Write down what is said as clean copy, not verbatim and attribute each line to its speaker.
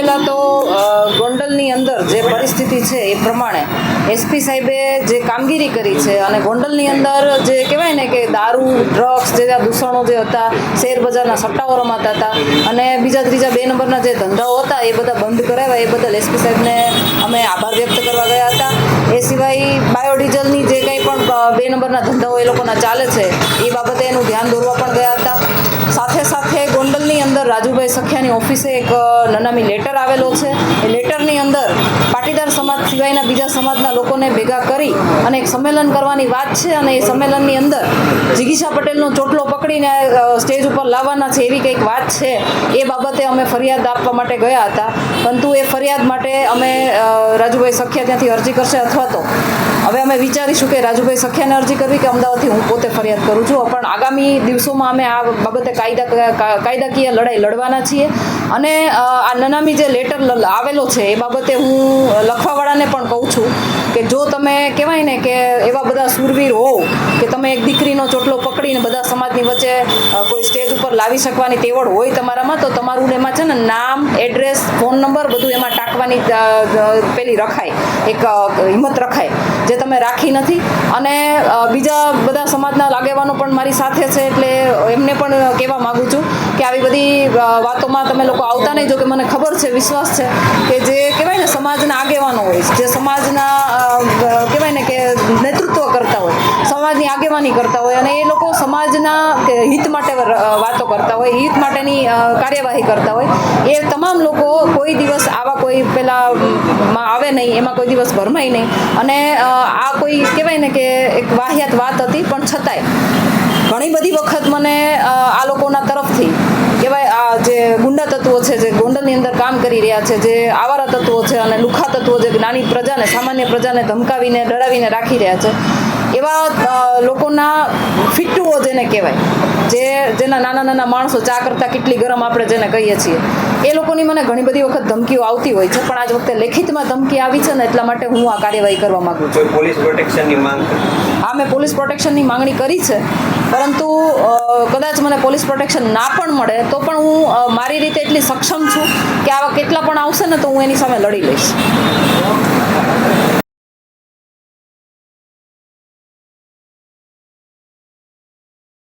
Speaker 1: પહેલાં તો ગોંડલની અંદર જે પરિસ્થિતિ છે એ પ્રમાણે એસપી સાહેબે જે કામગીરી કરી છે અને ગોંડલની અંદર જે કહેવાય ને કે દારૂ ડ્રગ્સ જેવા દૂષણો જે હતા, શેર બજારના સટ્ટાઓ રમાતા હતા અને બીજા ત્રીજા 2 નંબરના જે ધંધાઓ હતા એ બધા બંધ કરાવ્યા. એ બદલ એસપી સાહેબને અમે આભાર વ્યક્ત કરવા ગયા હતા. એ સિવાય બાયોડીઝલની જે કંઈ પણ 2 નંબરના ધંધાઓ એ લોકોના ચાલે છે એ બાબતે એનું ધ્યાન દોરવા પણ ગયા હતા. સાથે સાથે ગોંડલની અંદર રાજુભાઈ સખિયાની ઓફિસે એક નનામી લેટર આવેલો છે. એ લેટરની અંદર પાટીદાર સમાજ સિવાયના બીજા સમાજના લોકોને ભેગા કરી અને એક સંમેલન કરવાની વાત છે અને એ સંમેલનની અંદર જિગીશા પટેલનો ચોટલો પકડીને સ્ટેજ ઉપર લાવવાના છે એવી કંઈક વાત છે. એ બાબતે અમે ફરિયાદ આપવા માટે ગયા હતા, પરંતુ એ ફરિયાદ માટે અમે રાજુભાઈ સખિયા ત્યાંથી અરજી કરશે અથવા તો હવે અમે વિચારીશું કે રાજુભાઈ સખિયાને અરજી કરવી કે અમદાવાદથી હું પોતે ફરિયાદ કરું છું. પણ આગામી દિવસોમાં અમે આ બાબતે કાયદાકીય લડાઈ લડવાના છીએ અને આ નનામી જે લેટર આવેલો છે એ બાબતે હું લખવાવાળાને પણ કહું છું કે જો તમે કહેવાય ને કે એવા બધા સુરવીર હોવ કે તમે એક દીકરીનો ચોટલો પકડીને બધા સમાજની વચ્ચે કોઈ સ્ટેજ ઉપર લાવી શકવાની તેવડ હોય તમારામાં, તો તમારું એમાં છે ને નામ, એડ્રેસ, ફોન નંબર બધું એમાં ટાંકવાની પેલી રખાય, એક હિંમત રખાય, જે તમે રાખી નથી. અને બીજા બધા સમાજના આગેવાનો પણ મારી સાથે છે એટલે એમને પણ કહેવા માગું છું કે આવી બધી વાતોમાં તમે લોકો આવતા નહીં. જો કે મને ખબર છે, વિશ્વાસ છે કે જે કહેવાય ને સમાજના આગેવાનો હોય, જે સમાજના કહેવાય ને કે નેતૃત્વ કરતા હોય, સમાજની આગેવાની કરતા હોય અને એ લોકો સમાજના હિત માટે વાતો કરતા હોય, હિત માટેની કાર્યવાહી કરતા હોય, એ તમામ લોકો કોઈ દિવસ આવા કોઈ પેલામાં આવે નહીં, એમાં કોઈ દિવસ ભરમાય નહીં. અને આ કોઈ કહેવાય ને કે એક વાહિયાત વાત હતી, પણ છતાંય ઘણી બધી વખત મને આ લોકોના તરફથી કહેવાય આ જે ગુંડા તત્વો છે, જે ગોંડલની અંદર કામ કરી રહ્યા છે, જે આવારા તત્વો છે અને લુખા તત્વો જે નાની પ્રજાને, સામાન્ય પ્રજાને ધમકાવીને ડરાવીને રાખી રહ્યા છે, એવા લોકોના ફિટ્ટુઓ જેને કહેવાય, જેના નાના નાના માણસો ચા કરતાં કેટલી ગરમ આપણે જેને કહીએ છીએ, એ લોકોની મને ઘણી બધી વખત ધમકીઓ આવતી હોય છે. પણ આજ વખતે લેખિતમાં ધમકી આવી છે ને એટલા માટે હું આ કાર્યવાહી કરવા માંગુ છું.
Speaker 2: પોલીસ પ્રોટેક્શનની માંગ?
Speaker 1: હા, મેં પોલીસ પ્રોટેક્શનની માંગણી કરી છે, પરંતુ કદાચ મને પોલીસ પ્રોટેક્શન ના પણ મળે તો પણ હું મારી રીતે એટલી સક્ષમ છું કે આવા કેટલા પણ આવશે ને તો હું એની સામે લડી લઈશ.